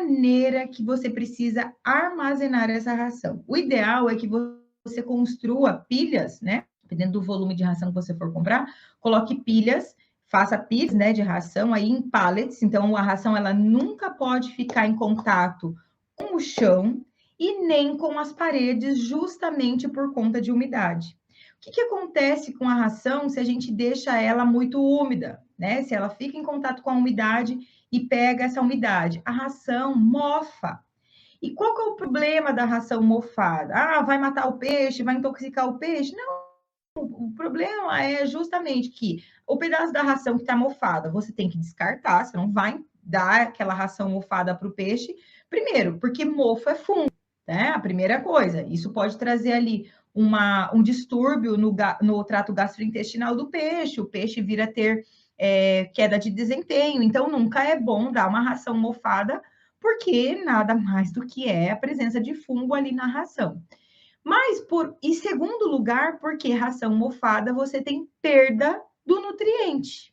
maneira que você precisa armazenar essa ração. O ideal é que você construa pilhas, né? Dependendo do volume de ração que você for comprar, coloque pilhas, faça pilhas, né, de ração aí em pallets. Então, a ração ela nunca pode ficar em contato com o chão e nem com as paredes, justamente por conta de umidade. O que acontece com a ração se a gente deixa ela muito úmida, né? Se ela fica em contato com a umidade e pega essa umidade, a ração mofa. E qual que é o problema da ração mofada? Ah, vai matar o peixe, vai intoxicar o peixe? Não, o problema é justamente que o pedaço da ração que está mofada, você tem que descartar, você não vai dar aquela ração mofada para o peixe. Primeiro, porque mofo é fungo, né? A primeira coisa, isso pode trazer ali um distúrbio no trato gastrointestinal do peixe, o peixe vira a ter queda de desempenho, então nunca é bom dar uma ração mofada, porque nada mais do que é a presença de fungo ali na ração. Mas, em segundo lugar, porque ração mofada, você tem perda do nutriente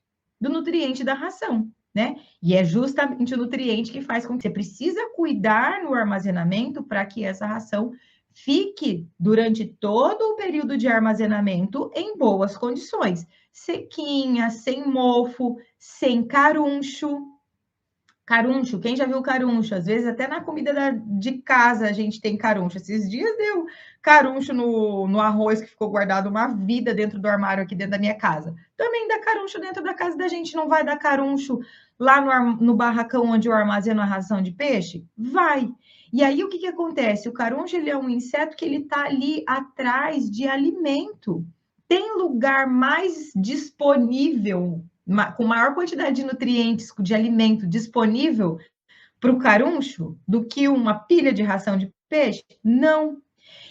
da ração, né? E é justamente o nutriente que faz com que você precisa cuidar no armazenamento para que essa ração fique durante todo o período de armazenamento em boas condições, sequinha, sem mofo, sem caruncho. Caruncho, quem já viu caruncho? Às vezes até na comida de casa a gente tem caruncho. Esses dias deu caruncho no arroz que ficou guardado uma vida dentro do armário aqui dentro da minha casa. Também dá caruncho dentro da casa da gente. Não vai dar caruncho lá no barracão onde eu armazeno a ração de peixe? Vai. E aí o que acontece? O caruncho ele é um inseto que ele está ali atrás de alimento. Tem lugar mais disponível com maior quantidade de nutrientes, de alimento disponível para o caruncho do que uma pilha de ração de peixe? Não.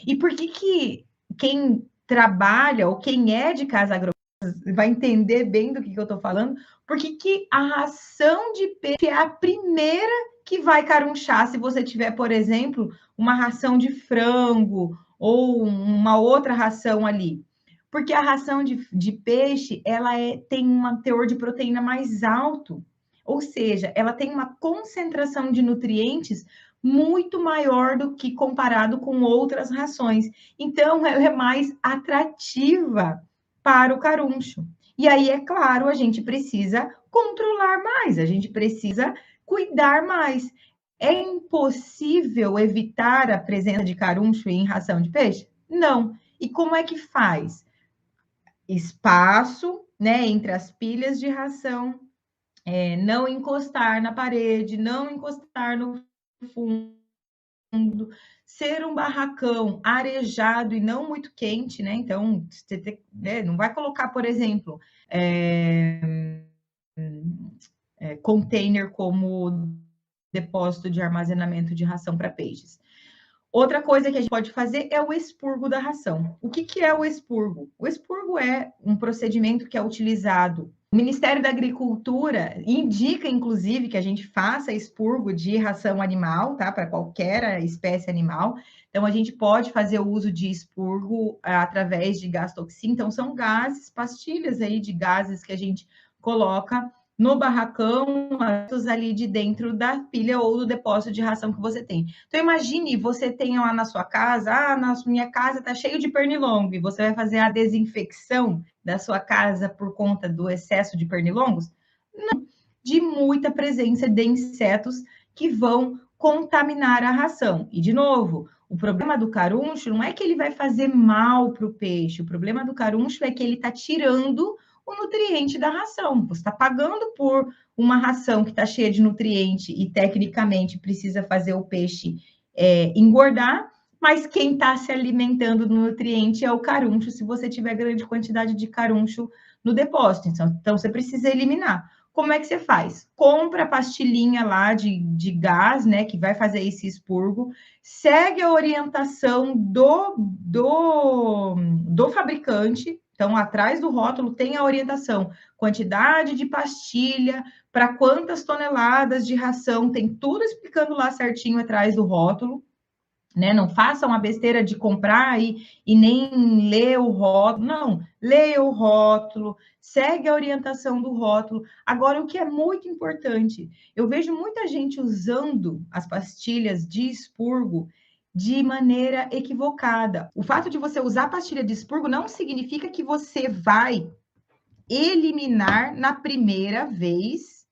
E por que quem trabalha ou quem é de casa agronômica vai entender bem do que eu estou falando? Porque a ração de peixe é a primeira que vai carunchar se você tiver, por exemplo, uma ração de frango ou uma outra ração ali. Porque a ração de peixe, ela tem um teor de proteína mais alto. Ou seja, ela tem uma concentração de nutrientes muito maior do que comparado com outras rações. Então, ela é mais atrativa para o caruncho. E aí, é claro, a gente precisa controlar mais, a gente precisa cuidar mais. É impossível evitar a presença de caruncho em ração de peixe? Não. E como é que faz? Espaço, né, entre as pilhas de ração, não encostar na parede, não encostar no fundo, ser um barracão arejado e não muito quente, né? Então, você não vai colocar, por exemplo, container como depósito de armazenamento de ração para peixes. Outra coisa que a gente pode fazer é o expurgo da ração. O que é o expurgo? O expurgo é um procedimento que é utilizado. O Ministério da Agricultura indica, inclusive, que a gente faça expurgo de ração animal, tá? Para qualquer espécie animal. Então, a gente pode fazer o uso de expurgo através de gás toxina. Então, são gases, pastilhas aí de gases que a gente coloca no barracão, ali de dentro da pilha ou do depósito de ração que você tem. Então, imagine, você tem lá na sua casa, na minha casa está cheio de pernilongo, e você vai fazer a desinfecção da sua casa por conta do excesso de pernilongos? Não, de muita presença de insetos que vão contaminar a ração. E, de novo, o problema do caruncho não é que ele vai fazer mal para o peixe, o problema do caruncho é que ele está tirando o nutriente da ração. Você está pagando por uma ração que está cheia de nutriente e, tecnicamente, precisa fazer o peixe engordar, mas quem está se alimentando do nutriente é o caruncho, se você tiver grande quantidade de caruncho no depósito. Então, você precisa eliminar. Como é que você faz? Compra a pastilhinha lá de gás, né, que vai fazer esse expurgo, segue a orientação do fabricante. Então, atrás do rótulo tem a orientação, quantidade de pastilha, para quantas toneladas de ração, tem tudo explicando lá certinho atrás do rótulo. né? Não façam a besteira de comprar e nem ler o rótulo. Não, leia o rótulo, segue a orientação do rótulo. Agora, o que é muito importante, eu vejo muita gente usando as pastilhas de expurgo de maneira equivocada. O fato de você usar a pastilha de expurgo não significa que você vai eliminar na primeira vez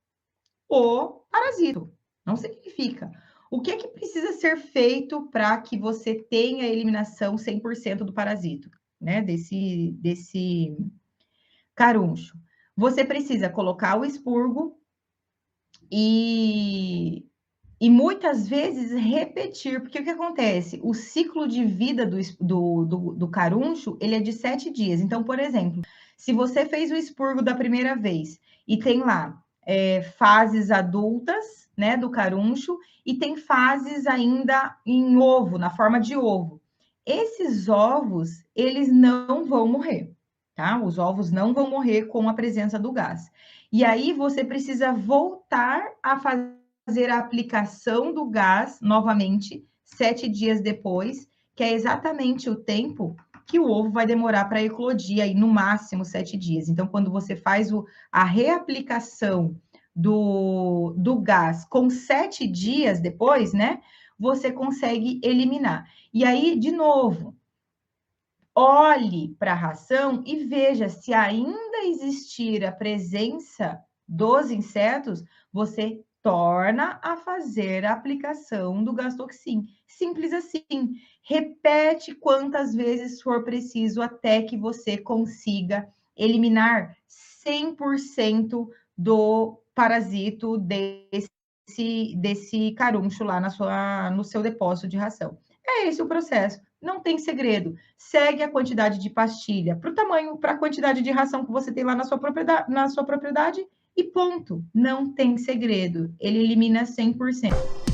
o parasito. Não significa. O que é que precisa ser feito para que você tenha a eliminação 100% do parasito, né? Desse caruncho. Você precisa colocar o expurgo e muitas vezes repetir, porque o que acontece? O ciclo de vida do caruncho, ele é de 7 dias. Então, por exemplo, se você fez o expurgo da primeira vez e tem lá fases adultas, né, do caruncho, e tem fases ainda em ovo, na forma de ovo. Esses ovos, eles não vão morrer, tá? Os ovos não vão morrer com a presença do gás. E aí você precisa voltar a fazer a aplicação do gás novamente 7 dias depois, que é exatamente o tempo que o ovo vai demorar para eclodir, aí no máximo 7 dias. Então, quando você faz a reaplicação do gás com 7 dias depois, né? Você consegue eliminar. E aí, de novo, olhe para a ração e veja se ainda existir a presença dos insetos, você torna a fazer a aplicação do Gastoxin. Simples assim. Repete quantas vezes for preciso até que você consiga eliminar 100% do parasito desse caruncho lá no seu depósito de ração. É esse o processo. Não tem segredo. Segue a quantidade de pastilha para o tamanho, para a quantidade de ração que você tem lá na sua propriedade e ponto. Não tem segredo. Ele elimina 100%.